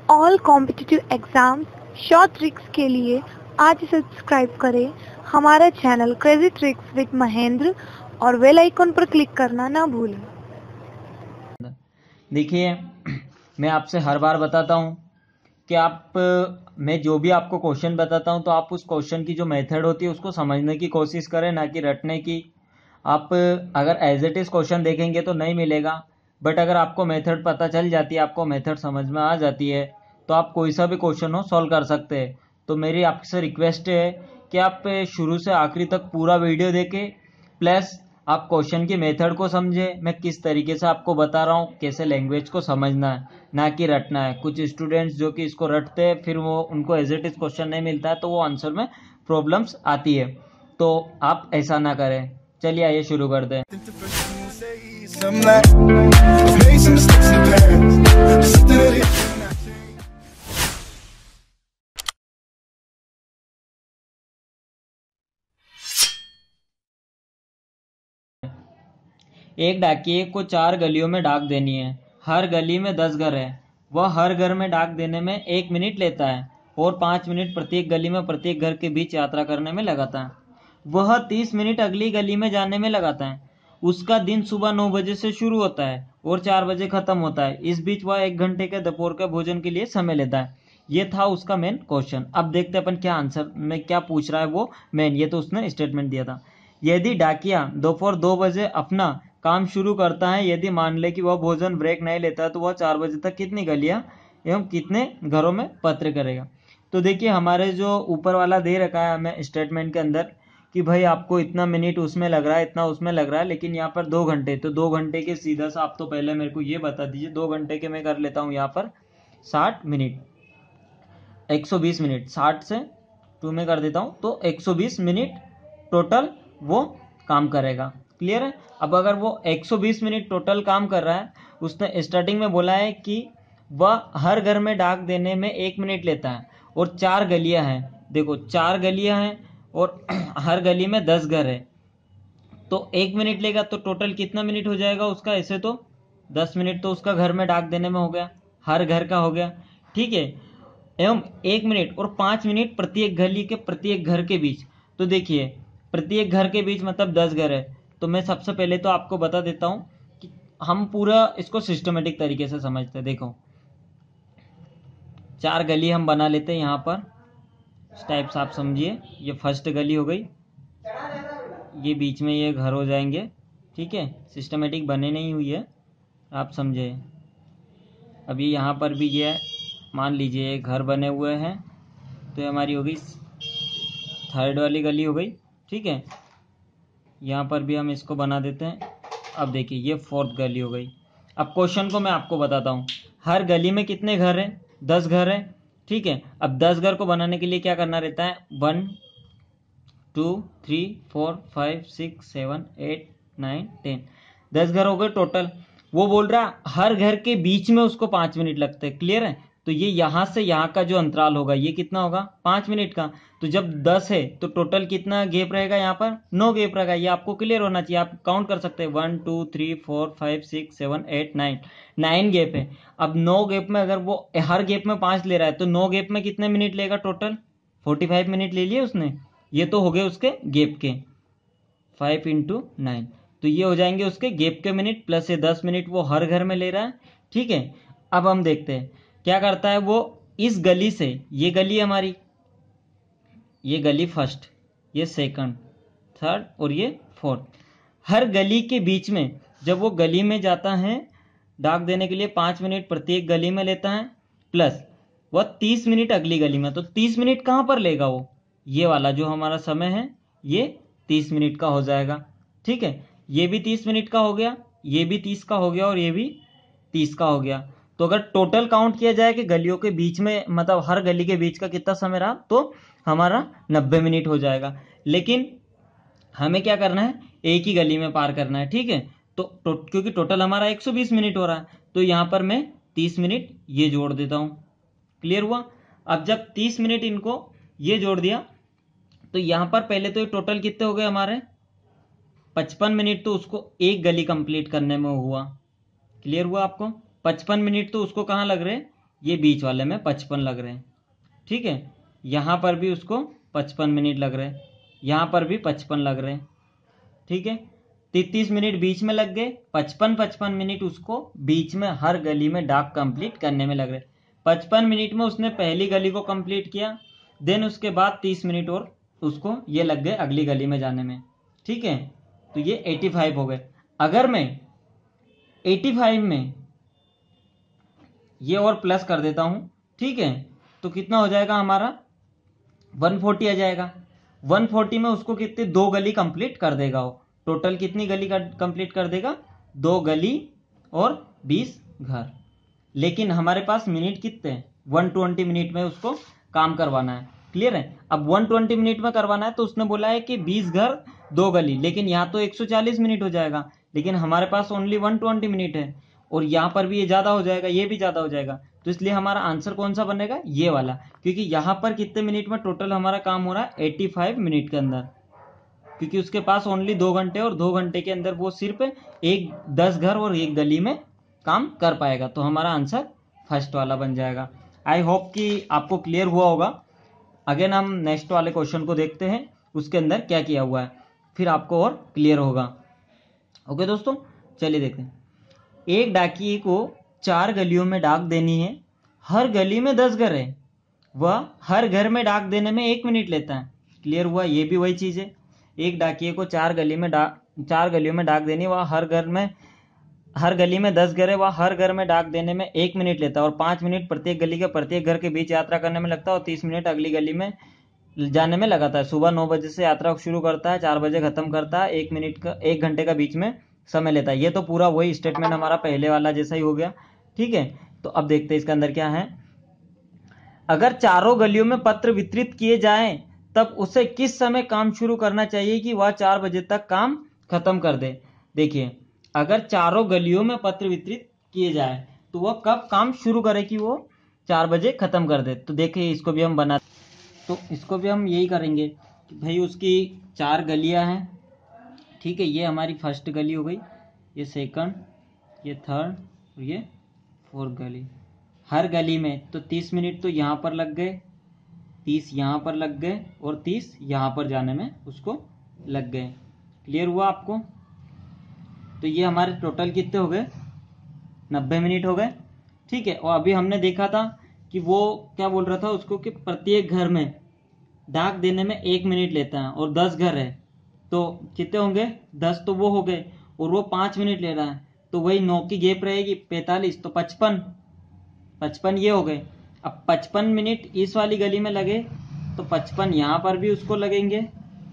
All competitive exams short tricks के लिए आज सब्सक्राइब करें हमारा channel crazy tricks with Mahendra और बेल आइकन पर क्लिक करना ना भूलें। देखिए, मैं आपसे हर बार बताता हूँ कि मैं जो भी आपको क्वेश्चन बताता हूँ तो आप उस क्वेश्चन की जो मेथड होती है उसको समझने की कोशिश करें, ना कि रटने की। आप अगर एज इट इज क्वेश्चन देखेंगे तो नहीं मिलेगा, बट अगर आपको मेथड पता चल जाती है, आपको मेथड समझ में आ जाती है, तो आप कोई सा भी क्वेश्चन हो सॉल्व कर सकते हैं। तो मेरी आपसे रिक्वेस्ट है कि आप शुरू से आखिरी तक पूरा वीडियो देखें, प्लस आप क्वेश्चन की मेथड को समझें। मैं किस तरीके से आपको बता रहा हूँ, कैसे लैंग्वेज को समझना है, ना कि रटना है। कुछ स्टूडेंट्स जो कि इसको रटते हैं, फिर वो उनको एज इट इज क्वेश्चन नहीं मिलता है, तो वो आंसर में प्रॉब्लम्स आती है। तो आप ऐसा ना करें। चलिए आइए शुरू करते हैं। एक डाकिये को 4 गलियों में डाक देनी है। हर गली में 10 घर है। वह हर घर में डाक देने में 1 मिनट लेता है और 5 मिनट प्रत्येक गली में प्रत्येक घर के बीच यात्रा करने में लगाता है। वह 30 मिनट अगली गली में जाने में लगाता है। उसका दिन सुबह 9 बजे से शुरू होता है और 4 बजे खत्म होता है। इस बीच वह 1 घंटे के दोपहर के भोजन के लिए समय लेता है। ये था उसका मेन क्वेश्चन। अब देखते हैं अपन क्या आंसर में क्या पूछ रहा है वो मेन। ये तो उसने स्टेटमेंट दिया था। यदि डाकिया दोपहर 2 बजे अपना काम शुरू करता है, यदि मान ले कि वह भोजन ब्रेक नहीं लेता, तो वह 4 बजे तक कितनी गलियां एवं कितने घरों में पत्र करेगा। तो देखिए, हमारे जो ऊपर वाला दे रखा है हमें स्टेटमेंट के अंदर कि भाई आपको इतना मिनट उसमें लग रहा है, इतना उसमें लग रहा है, लेकिन यहाँ पर 2 घंटे, तो 2 घंटे के सीधा सा आप तो पहले मेरे को ये बता दीजिए। 2 घंटे के मैं कर लेता हूँ यहाँ पर 60 मिनट, 120 मिनट, 60 से 2 में कर देता हूँ तो 120 मिनट टोटल वो काम करेगा। क्लियर है। अब अगर वो 120 मिनट टोटल काम कर रहा है, उसने स्टार्टिंग में बोला है कि वह हर घर में डाक देने में 1 मिनट लेता है और 4 गलियां हैं। देखो 4 गलियां हैं और हर गली में 10 घर है, तो 1 मिनट लेगा तो टोटल कितना मिनट हो जाएगा उसका। ऐसे तो 10 मिनट तो उसका घर में डाक देने में हो गया, हर घर का हो गया। ठीक है। एवं 1 मिनट और 5 मिनट प्रत्येक गली के प्रत्येक घर के बीच। तो देखिए, प्रत्येक घर के बीच मतलब 10 घर है। तो मैं सबसे पहले तो आपको बता देता हूं कि हम पूरा इसको सिस्टमेटिक तरीके से समझते हैं। देखो 4 गली हम बना लेते हैं यहाँ पर इस टाइप से, आप समझिए। ये फर्स्ट गली हो गई, ये बीच में ये घर हो जाएंगे। ठीक है, सिस्टमेटिक बने नहीं हुई है, आप समझे। अभी यहाँ पर भी ये मान लीजिए घर बने हुए हैं, तो ये हमारी हो गई थर्ड वाली गली हो गई। ठीक है, यहाँ पर भी हम इसको बना देते हैं। अब देखिए ये फोर्थ गली हो गई। अब क्वेश्चन को मैं आपको बताता हूँ। हर गली में कितने घर हैं? 10 घर हैं। ठीक है, अब 10 घर को बनाने के लिए क्या करना रहता है? 1 2 3 4 5 6 7 8 9 10, 10 घर हो गए टोटल। वो बोल रहा हर घर के बीच में उसको 5 मिनट लगते हैं। क्लियर है। तो ये यहां से यहां का जो अंतराल होगा ये कितना होगा? 5 मिनट का। तो जब 10 है तो टोटल कितना गैप रहेगा? यहाँ पर 9 गैप रहेगा। ये आपको क्लियर होना चाहिए, आप काउंट कर सकते हैं। 1 2 3 4 5 6 7 8 9, 9 गैप है। अब 9 गैप में अगर वो हर गैप में 5 ले रहा है, तो 9 गैप में कितने मिनट लेगा टोटल? 45 मिनट ले लिए उसने। ये तो हो गए उसके गैप के 5 इंटू 9, तो ये हो जाएंगे उसके गैप के मिनट, प्लस ये 10 मिनट वो हर घर में ले रहा है। ठीक है, अब हम देखते हैं क्या करता है वो। इस गली से, ये गली हमारी, ये गली फर्स्ट, ये सेकंड, थर्ड और ये फोर्थ, हर गली के बीच में जब वो गली में जाता है डाक देने के लिए 5 मिनट प्रत्येक गली में लेता है, प्लस वह 30 मिनट अगली गली में। तो 30 मिनट कहां पर लेगा वो? ये वाला जो हमारा समय है ये 30 मिनट का हो जाएगा। ठीक है, ये भी 30 मिनट का हो गया, ये भी 30 का हो गया और ये भी 30 का हो गया। तो अगर टोटल काउंट किया जाए कि गलियों के बीच में, मतलब हर गली के बीच का कितना समय रहा, तो हमारा 90 मिनट हो जाएगा। लेकिन हमें क्या करना है? एक ही गली में पार करना है। ठीक है, क्योंकि टोटल हमारा 120 मिनट हो रहा है, तो यहां पर मैं 30 मिनट ये जोड़ देता हूं। क्लियर हुआ। अब जब 30 मिनट इनको ये जोड़ दिया, तो यहां पर पहले तो ये टोटल कितने हो गए हमारे? 55 मिनट तो उसको एक गली कंप्लीट करने में हुआ। क्लियर हुआ आपको? 55 मिनट तो उसको कहां लग रहे? ये बीच वाले में 55 लग रहे हैं, ठीक है। यहाँ पर भी उसको 55 मिनट लग रहे हैं, यहाँ पर भी 55 लग रहे हैं, ठीक है। 33 मिनट बीच में लग गए, 55 मिनट उसको बीच में हर गली में डाक कंप्लीट करने में लग रहे। 55 मिनट में उसने पहली गली को कंप्लीट किया, देन उसके बाद 30 मिनट और उसको ये लग गए अगली गली में जाने में, ठीक है। तो ये 85 हो गए। अगर मैं 85 में ये और प्लस कर देता हूं, ठीक है, तो कितना हो जाएगा हमारा 140 आ जाएगा। 140 में उसको कितने 2 गली कंप्लीट कर देगा वो। टोटल कितनी गली कंप्लीट कर देगा? 2 गली और 20 घर। लेकिन हमारे पास मिनट कितने हैं? 120 मिनट में उसको काम करवाना है। क्लियर है? अब 120 मिनट में करवाना है तो उसने बोला है कि 20 घर 2 गली, लेकिन यहाँ तो 140 मिनट हो जाएगा, लेकिन हमारे पास ओनली 120 मिनट है और यहाँ पर भी ये ज्यादा हो जाएगा, ये भी ज्यादा हो जाएगा। तो इसलिए हमारा आंसर कौन सा बनेगा? ये वाला, क्योंकि यहाँ पर कितने मिनट में टोटल हमारा काम हो रहा है? 85 मिनट के अंदर, क्योंकि उसके पास ओनली 2 घंटे और 2 घंटे के अंदर वो सिर्फ 10 घर और 1 गली में काम कर पाएगा। तो हमारा आंसर फर्स्ट वाला बन जाएगा। आई होप कि आपको क्लियर हुआ होगा। अगेन हम नेक्स्ट वाले क्वेश्चन को देखते हैं, उसके अंदर क्या किया हुआ है, फिर आपको और क्लियर होगा। ओके दोस्तों, चलिए देखते हैं। एक डाकिये को 4 गलियों में डाक देनी है, हर गली में 10 घर है, वह हर घर में डाक देने में 1 मिनट लेता है। क्लियर हुआ? ये भी वही चीज है। एक डाकिये को 4 गलियों में डाक देनी है, वह हर गली में 10 घर है, वह हर घर में डाक देने में 1 मिनट लेता है और 5 मिनट प्रत्येक गली के प्रत्येक घर के बीच यात्रा करने में लगता है और 30 मिनट अगली गली में जाने में लगाता है। सुबह 9 बजे से यात्रा शुरू करता है, 4 बजे खत्म करता है, 1 घंटे का बीच में समय लेता है। ये तो पूरा वही स्टेटमेंट हमारा पहले वाला जैसा ही हो गया, ठीक है। तो अब देखते हैं इसके अंदर क्या है। अगर चारों गलियों में पत्र वितरित किए जाएं, तब उसे किस समय काम शुरू करना चाहिए कि वह 4 बजे तक काम खत्म कर दे? देखिए, अगर चारों गलियों में पत्र वितरित किए जाए तो वह कब काम शुरू करे कि वो 4 बजे खत्म कर दे? तो देखिए, इसको भी हम तो इसको भी हम यही करेंगे कि भाई उसकी 4 गलियां हैं, ठीक है। ये हमारी फर्स्ट गली हो गई, ये सेकंड, ये थर्ड और ये फोर्थ गली। हर गली में तो 30 मिनट तो यहाँ पर लग गए, 30 यहाँ पर लग गए और 30 यहाँ पर जाने में उसको लग गए। क्लियर हुआ आपको? तो ये हमारे टोटल कितने हो गए? 90 मिनट हो गए, ठीक है। और अभी हमने देखा था कि वो क्या बोल रहा था उसको कि प्रत्येक घर में डाक देने में 1 मिनट लेता है और 10 घर है तो कितने होंगे? 10 तो वो हो गए और वो 5 मिनट ले रहा है, तो वही 9 की गैप रहेगी, 45, तो 55 ये हो गए। अब 55 मिनट इस वाली गली में लगे तो 55 यहाँ पर भी उसको लगेंगे,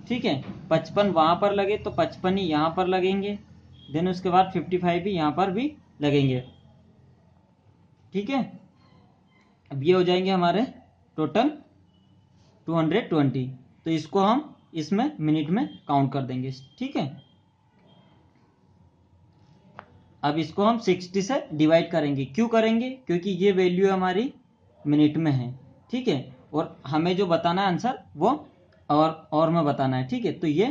ठीक है। 55 वहां पर लगे तो 55 ही यहाँ पर लगेंगे, देन उसके बाद 55 भी यहाँ पर भी लगेंगे, ठीक है। अब ये हो जाएंगे हमारे टोटल 220। तो इसको हम इसमें मिनट में काउंट कर देंगे, ठीक है। अब इसको हम 60 से डिवाइड करेंगे। क्यों करेंगे? क्योंकि ये वैल्यू हमारी मिनट में है, ठीक है। और हमें जो बताना है आंसर वो और में बताना है, ठीक है। तो ये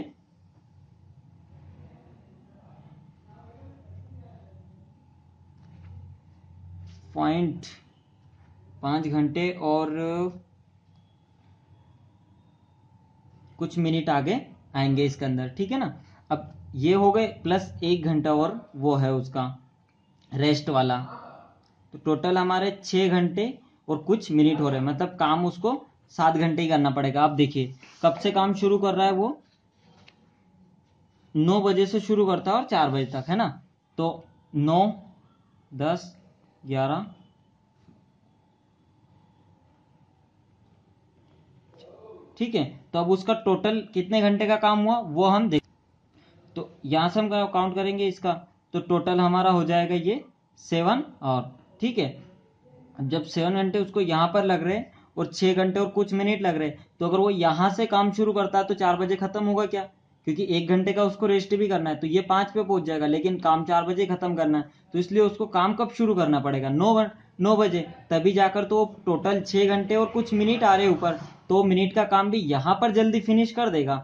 0.5 घंटे और कुछ मिनट आगे आएंगे इसके अंदर, ठीक है ना। अब ये हो गए प्लस 1 घंटा और वो है उसका रेस्ट वाला, तो टोटल हमारे 6 घंटे और कुछ मिनट हो रहे हैं। मतलब काम उसको 7 घंटे ही करना पड़ेगा। आप देखिए कब से काम शुरू कर रहा है वो? 9 बजे से शुरू करता है और 4 बजे तक, है ना। तो 9, 10, 11, ठीक है। तो अब उसका टोटल कितने घंटे का काम हुआ वो हम देख, तो यहां से हम काउंट करेंगे इसका, तो टोटल हमारा हो जाएगा ये 7 और, ठीक है। अब जब 7 घंटे उसको यहाँ पर लग रहे और 6 घंटे और कुछ मिनट लग रहे, तो अगर वो यहाँ से काम शुरू करता है तो 4 बजे खत्म होगा क्या? क्योंकि 1 घंटे का उसको रेस्ट भी करना है, तो ये 5 पे पहुंच जाएगा, लेकिन काम 4 बजे खत्म करना है, तो इसलिए उसको काम कब शुरू करना पड़ेगा? 9 बजे, तभी जाकर तो टोटल 6 घंटे और कुछ मिनट आ रहे ऊपर, तो मिनट का काम भी यहाँ पर जल्दी फिनिश कर देगा,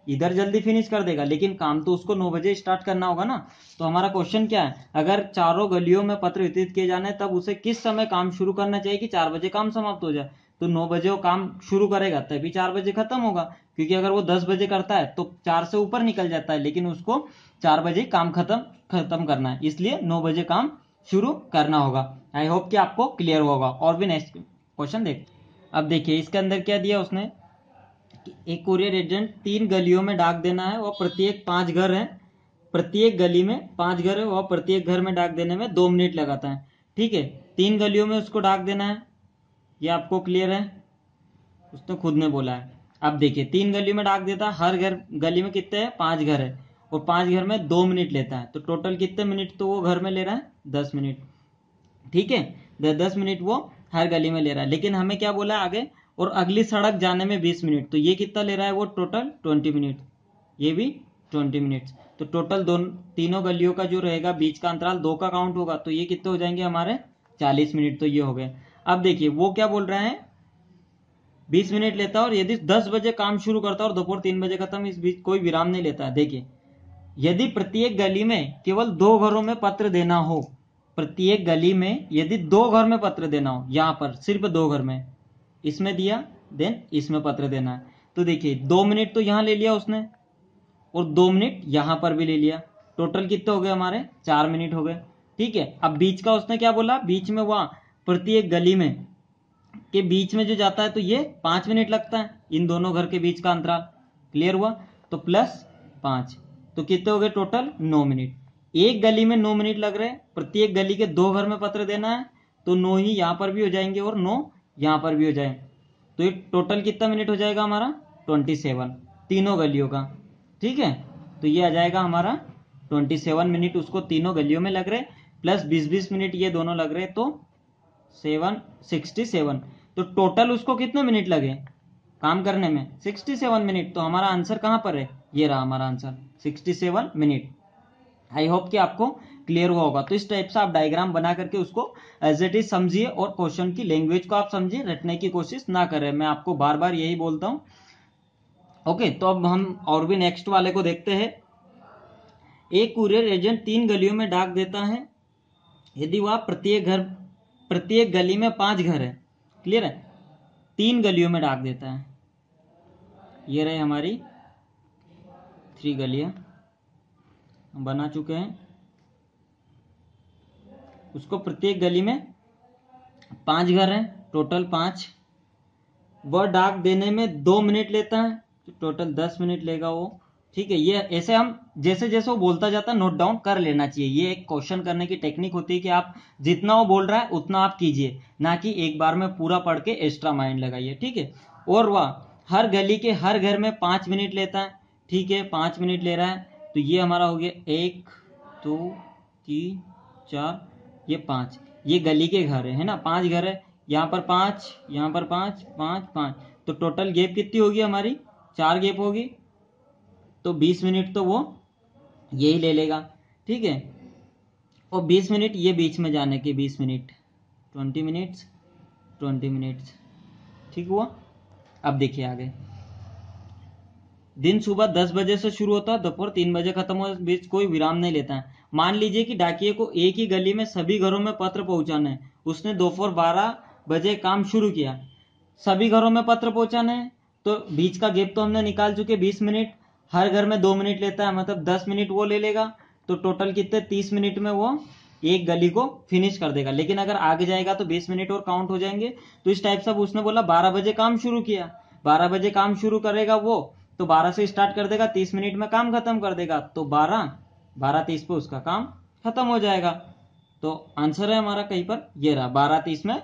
इधर जल्दी फिनिश कर देगा, लेकिन काम तो उसको 9 बजे स्टार्ट करना होगा ना। तो हमारा क्वेश्चन क्या है, अगर चारों गलियों में पत्र वितरित किए जाने तब उसे किस समय काम शुरू करना चाहिए कि 4 बजे काम समाप्त हो जाए। तो 9 बजे वो काम शुरू करेगा तभी 4 बजे खत्म होगा, क्योंकि अगर वो 10 बजे करता है तो 4 से ऊपर निकल जाता है, लेकिन उसको 4 बजे काम खत्म करना है, इसलिए 9 बजे काम शुरू करना होगा। आई होप कि आपको क्लियर होगा। और भी नेक्स्ट क्वेश्चन देख। अब देखिए इसके अंदर क्या दिया उसने, एक कुरियर एजेंट 3 गलियों में डाक देना है, वह प्रत्येक 5 घर है, प्रत्येक गली में 5 घर है, वह प्रत्येक घर में डाक देने में 2 मिनट लगाता है। ठीक है, 3 गलियों में उसको डाक देना है, ये आपको क्लियर है, उसने खुद ने बोला है। अब देखिए 3 गलियों में डाक देता है, हर गली में कितने हैं, 5 घर है, और 5 घर में 2 मिनट लेता है, तो टोटल कितने मिनट तो वो घर में ले रहा है, 10 मिनट। ठीक है, 10 मिनट वो हर गली में ले रहा है, लेकिन हमें क्या बोला है आगे, और अगली सड़क जाने में 20 मिनट, तो ये कितना ले रहा है वो टोटल 20 मिनट, ये भी 20 मिनट। तो टोटल तीनों गलियों का जो रहेगा बीच का अंतराल 2 का काउंट होगा, तो ये कितने हो जाएंगे हमारे 40 मिनट। तो ये हो गए। अब देखिए वो क्या बोल रहा है, 20 मिनट लेता है और यदि 10 बजे काम शुरू करता है और दोपहर 3 बजे खत्म, इस बीच कोई विराम नहीं लेता है। देखिए यदि प्रत्येक गली में केवल 2 घरों में पत्र देना हो, प्रत्येक गली में यदि 2 घर में पत्र देना हो, यहां पर सिर्फ 2 घर में, इसमें दिया देन इसमें पत्र देना है, तो देखिए 2 मिनट तो यहां ले लिया उसने और 2 मिनट यहां पर भी ले लिया, टोटल कितने हो गए हमारे 4 मिनट हो गए। ठीक है, अब बीच का उसने क्या बोला, बीच में वहां प्रत्येक गली में के बीच में जो जाता है तो ये 5 मिनट लगता है, इन दोनों घर के बीच का अंतराल। क्लियर हुआ, तो प्लस 5, तो कितने हो गए टोटल 9 मिनट। एक गली में 9 मिनट लग रहे हैं, प्रत्येक गली के 2 घर में पत्र देना है, तो 9 ही यहां पर भी हो जाएंगे और 9 यहां पर भी हो जाए, तो ये टोटल कितना मिनट हो जाएगा हमारा 27, तीनों गलियों का। ठीक है, तो ये आ जाएगा हमारा 27 मिनट उसको तीनों गलियों में लग रहे, प्लस 20-20 मिनट ये दोनों लग रहे, तो 67। तो टोटल उसको कितने मिनट लगे काम करने में 67 मिनट। तो हमारा आंसर कहां पर है, ये रहा हमारा आंसर 67 मिनट। आई होप कि आपको क्लियर हुआ होगा। तो इस टाइप से आप डायग्राम बना करके उसको एज इट इज समझिए और क्वेश्चन की लैंग्वेज को आप समझिए, रटने की कोशिश ना करें, मैं आपको बार बार यही बोलता हूं। ओके, तो अब हम और भी नेक्स्ट वाले को देखते हैं। एक कुरियर एजेंट 3 गलियों में डाक देता है, यदि वह प्रत्येक गली में 5 घर है, क्लियर है, 3 गलियों में डाक देता है, ये रहे हमारी 3 गलियां हम बना चुके हैं, उसको प्रत्येक गली में 5 घर हैं, टोटल 5, वह डाक देने में 2 मिनट लेता है, तो टोटल 10 मिनट लेगा वो। ठीक है, ये ऐसे हम जैसे जैसे वो बोलता जाता है नोट डाउन कर लेना चाहिए, ये एक क्वेश्चन करने की टेक्निक होती है कि आप जितना वो बोल रहा है उतना आप कीजिए, ना कि एक बार में पूरा पढ़ के एक्स्ट्रा माइंड लगाइए। ठीक है, और वह हर गली के हर घर में 5 मिनट लेता है। ठीक है, 5 मिनट ले रहा है, तो ये हमारा हो गया 1 2 3 4, ये 5, ये गली के घर है ना, 5 घर है, यहाँ पर 5, यहाँ पर 5 5 5, तो टोटल गैप कितनी होगी हमारी 4 गैप होगी, तो 20 मिनट तो वो यही ले लेगा। ठीक है, और 20 मिनट ये बीच में जाने के 20 मिनट, 20 मिनट्स। ठीक हुआ। अब देखिए आगे, दिन सुबह 10 बजे से शुरू होता है, दोपहर 3 बजे खत्म हो, बीच कोई विराम नहीं लेता है। मान लीजिए कि डाकिये को एक ही गली में सभी घरों में पत्र पहुंचाना है, उसने दोपहर 12 बजे काम शुरू किया, सभी घरों में पत्र पहुंचाने हैं, तो बीच का गैप तो हमने निकाल चुके 20 मिनट, हर घर में 2 मिनट लेता है, मतलब 10 मिनट वो ले लेगा, तो टोटल कितने 30 मिनट में वो एक गली को फिनिश कर देगा। लेकिन अगर आगे जाएगा तो 20 मिनट और काउंट हो जाएंगे। तो इस टाइप से उसने बोला 12 बजे काम शुरू किया, 12 बजे काम शुरू करेगा वो, तो 12 से स्टार्ट कर देगा, 30 मिनट में काम खत्म कर देगा, तो 12:30 पे उसका काम खत्म हो जाएगा। तो आंसर है हमारा कहीं पर ये रहा, 12:30 में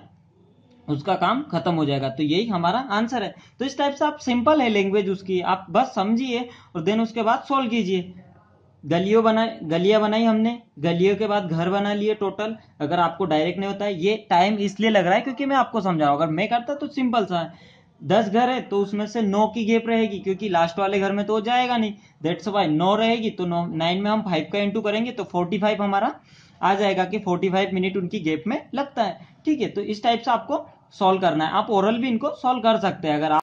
उसका काम खत्म हो जाएगा, तो यही हमारा आंसर है। तो इस टाइप से आप सिंपल है लैंग्वेज उसकी, आप बस समझिए और देन उसके बाद सॉल्व कीजिए। गलियां बनाई हमने, गलियों के बाद घर बना लिए टोटल। अगर आपको डायरेक्ट नहीं होता है, ये टाइम इसलिए लग रहा है क्योंकि मैं आपको समझा रहा हूं, अगर मैं करता तो सिंपल सा है, 10 घर है तो उसमें से 9 की गैप रहेगी, क्योंकि लास्ट वाले घर में तो जाएगा नहीं, दैट्स व्हाई 9 रहेगी, तो 9 में हम 5 का इंटू करेंगे तो 45 हमारा आ जाएगा कि 45 मिनट उनकी गैप में लगता है। ठीक है, तो इस टाइप से आपको सॉल्व करना है, आप ओरल भी इनको सॉल्व कर सकते हैं अगर आप